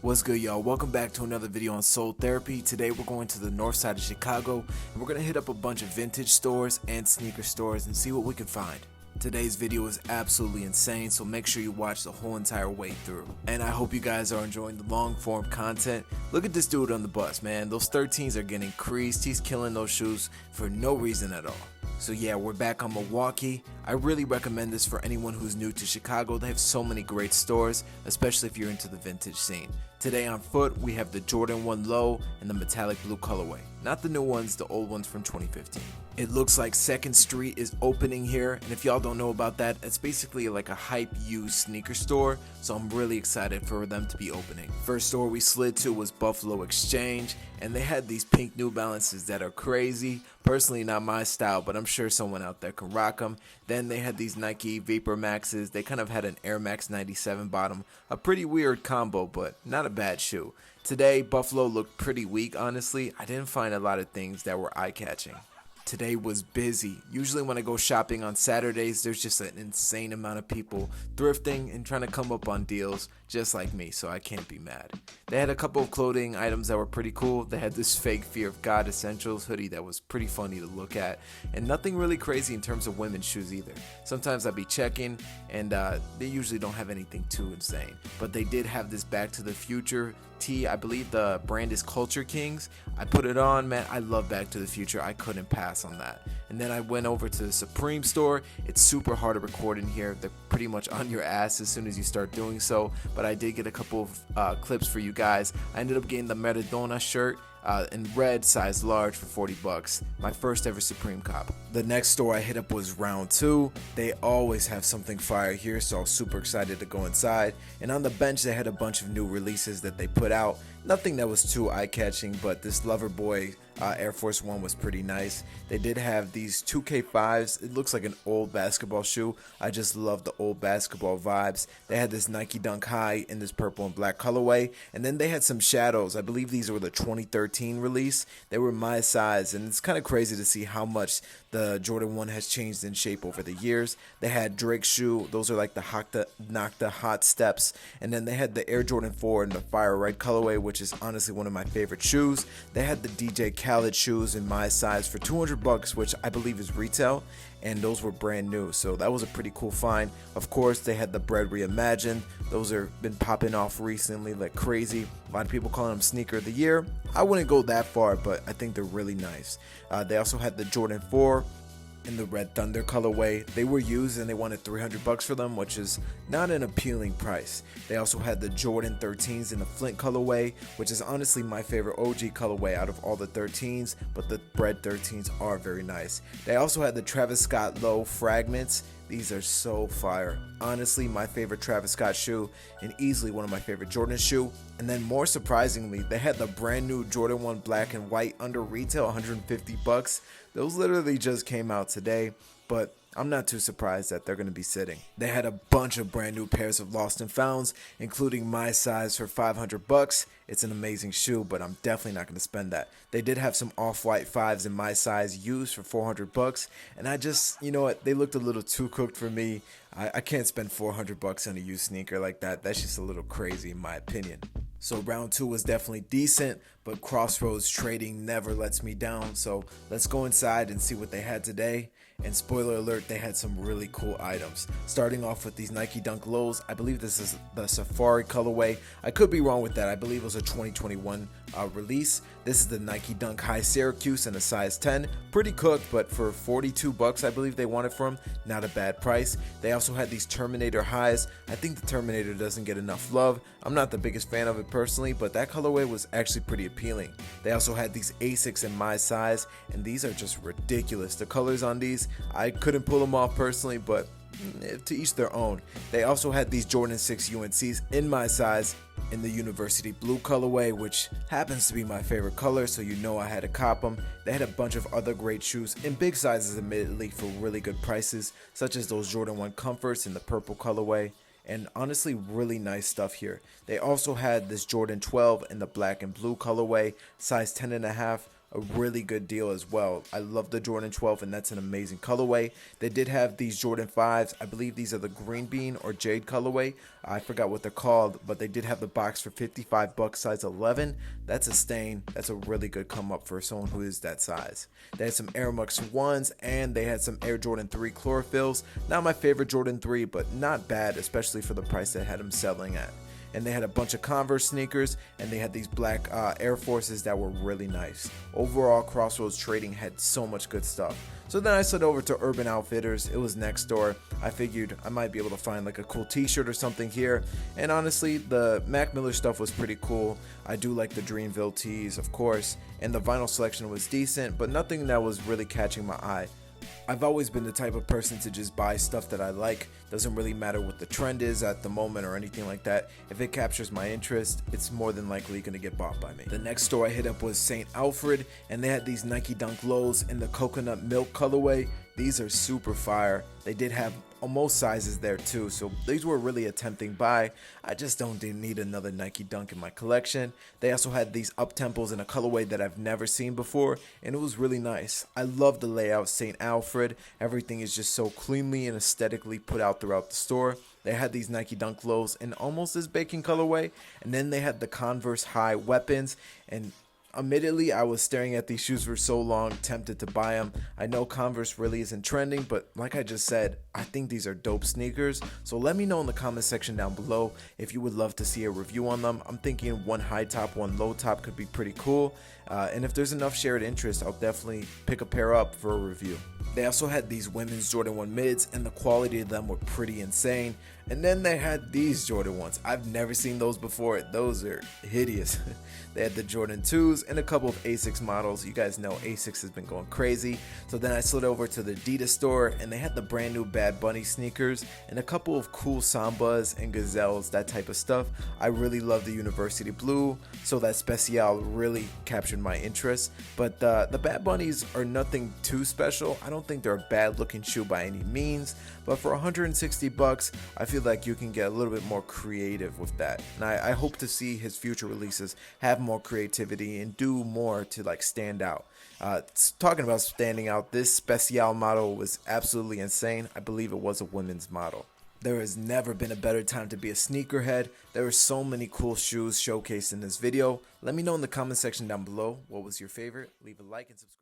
What's good, y'all? Welcome back to another video on Soul Therapy. Today we're going to the north side of Chicago and we're going to hit up a bunch of vintage stores and sneaker stores and see what we can find. Today's video is absolutely insane, so make sure you watch the whole entire way through. And I hope you guys are enjoying the long form content. Look at this dude on the bus, man. Those 13s are getting creased. He's killing those shoes for no reason at all. So yeah, we're back on Milwaukee. I really recommend this for anyone who's new to Chicago. They have so many great stores, especially if you're into the vintage scene. Today on foot, we have the Jordan 1 Low in the metallic blue colorway. Not the new ones, the old ones from 2015. It looks like 2nd Street is opening here, and if y'all don't know about that, it's basically like a hype used sneaker store, so I'm really excited for them to be opening. First store we slid to was Buffalo Exchange, and they had these pink New Balances that are crazy. Personally, not my style, but I'm sure someone out there can rock them. Then they had these Nike Vapor Maxes. They kind of had an Air Max 97 bottom. A pretty weird combo, but not a bad shoe. Today, Buffalo looked pretty weak, honestly. I didn't find a lot of things that were eye-catching. Today was busy. Usually when I go shopping on Saturdays, there's just an insane amount of people thrifting and trying to come up on deals just like me, so I can't be mad. They had a couple of clothing items that were pretty cool. They had this fake Fear of God Essentials hoodie that was pretty funny to look at, and nothing really crazy in terms of women's shoes either. Sometimes I'd be checking and they usually don't have anything too insane, but they did have this Back to the Future tee. I believe the brand is Culture Kings. I put it on, man. I love Back to the Future. I couldn't pass on that. And then I went over to the Supreme store. It's super hard to record in here. They're pretty much on your ass as soon as you start doing so, but I did get a couple of clips for you guys. I ended up getting the Maradona shirt in red, size large, for 40 bucks. My first ever Supreme cop. The next store I hit up was Round 2. They always have something fire here, so I was super excited to go inside. And on the bench they had a bunch of new releases that they put out. Nothing that was too eye-catching, but this Loverboy Air Force One was pretty nice. They did have these 2K5s. It looks like an old basketball shoe. I just love the old basketball vibes. They had this Nike Dunk High in this purple and black colorway, and then they had some shadows. I believe these were the 2013 release. They were my size, and it's kind of crazy to see how much the Jordan 1 has changed in shape over the years. They had Drake shoe. Those are like the Nocta Hot Steps, and then they had the Air Jordan 4 in the fire red colorway, which is honestly one of my favorite shoes. They had the DJ Khaled shoes in my size for 200 bucks, which I believe is retail, and those were brand new, so that was a pretty cool find. Of course, they had the Bread Reimagined. Those are been popping off recently like crazy. A lot of people calling them sneaker of the year. I wouldn't go that far, but I think they're really nice. They also had the Jordan 4 in the Red Thunder colorway. They were used and they wanted 300 bucks for them, which is not an appealing price. They also had the Jordan 13s in the Flint colorway, which is honestly my favorite OG colorway out of all the 13s, but the Bread 13s are very nice. They also had the Travis Scott Low Fragments. These are so fire. Honestly, my favorite Travis Scott shoe and easily one of my favorite Jordan shoe. And then more surprisingly, they had the brand new Jordan 1 black and white under retail, 150 bucks. Those literally just came out today, but I'm not too surprised that they're going to be sitting. They had a bunch of brand new pairs of Lost and Founds, including my size for 500 bucks. It's an amazing shoe, but I'm definitely not going to spend that. They did have some off-white 5s in my size used for 400 bucks, and I just, you know what, they looked a little too cooked for me. I can't spend 400 bucks on a used sneaker like that. That's just a little crazy in my opinion. So round 2 was definitely decent, but Crossroads Trading never lets me down. So let's go inside and see what they had today. And spoiler alert, they had some really cool items. Starting off with these Nike Dunk Lows. I believe this is the Safari colorway. I could be wrong with that. I believe it was a 2021 release. This is the Nike Dunk High Syracuse in a size 10. Pretty cooked, but for 42 bucks I believe they wanted for them. Not a bad price. They also had these Terminator Highs. I think the Terminator doesn't get enough love. I'm not the biggest fan of it personally, but that colorway was actually pretty appealing. They also had these Asics in my size, and these are just ridiculous. The colors on these, I couldn't pull them off personally, but to each their own. They also had these Jordan 6 UNCs in my size in the University Blue colorway, which happens to be my favorite color, so you know I had to cop them. They had a bunch of other great shoes in big sizes admittedly for really good prices, such as those Jordan 1 Comforts in the purple colorway. And honestly, really nice stuff here. They also had this Jordan 12 in the black and blue colorway, size 10.5. a really good deal as well. I love the Jordan 12, and that's an amazing colorway. They did have these Jordan 5s. I believe these are the green bean or jade colorway. I forgot what they're called, but they did have the box for $55, size 11. That's a stain. That's a really good come up for someone who is that size. They had some Air Max 1s, and they had some Air Jordan 3 chlorophylls. Not my favorite Jordan 3, but not bad, especially for the price they had them selling at. And they had a bunch of Converse sneakers, and they had these black Air Forces that were really nice. Overall, Crossroads Trading had so much good stuff. So then I slid over to Urban Outfitters. It was next door. I figured I might be able to find like a cool t-shirt or something here. And honestly, the Mac Miller stuff was pretty cool. I do like the Dreamville tees, of course, and the vinyl selection was decent, but nothing that was really catching my eye. I've always been the type of person to just buy stuff that I like. Doesn't really matter what the trend is at the moment or anything like that. If it captures my interest, it's more than likely going to get bought by me. The next store I hit up was St. Alfred, and they had these Nike Dunk Lows in the coconut milk colorway. These are super fire. They did have most sizes there too, so these were really a tempting buy. I just don't need another Nike Dunk in my collection. They also had these up tempos in a colorway that I've never seen before, and it was really nice. I love the layout. St. Alfred, everything is just so cleanly and aesthetically put out throughout the store. They had these Nike Dunk Lows in almost this baking colorway, and then they had the Converse High Weapons, and admittedly, I was staring at these shoes for so long, tempted to buy them. I know Converse really isn't trending, but like I just said, I think these are dope sneakers. So let me know in the comment section down below if you would love to see a review on them. I'm thinking one high top, one low top could be pretty cool. And if there's enough shared interest, I'll definitely pick a pair up for a review. They also had these women's Jordan 1 mids, and the quality of them were pretty insane. And then they had these Jordan 1s. I've never seen those before. Those are hideous. They had the Jordan 2s and a couple of Asics models. You guys know Asics has been going crazy. So then I slid over to the Adidas store, and they had the brand new Bad Bunny sneakers and a couple of cool Sambas and Gazelles, that type of stuff. I really love the University Blue, so that Special really captured my interest. But the Bad Bunnies are nothing too special. I don't think they're a bad looking shoe by any means, but for $160, I feel like you can get a little bit more creative with that. And I hope to see his future releases have more creativity and do more to like stand out. Talking about standing out, this Special model was absolutely insane. I believe it was a women's model. There has never been a better time to be a sneakerhead. There are so many cool shoes showcased in this video. Let me know in the comment section down below what was your favorite. Leave a like and subscribe.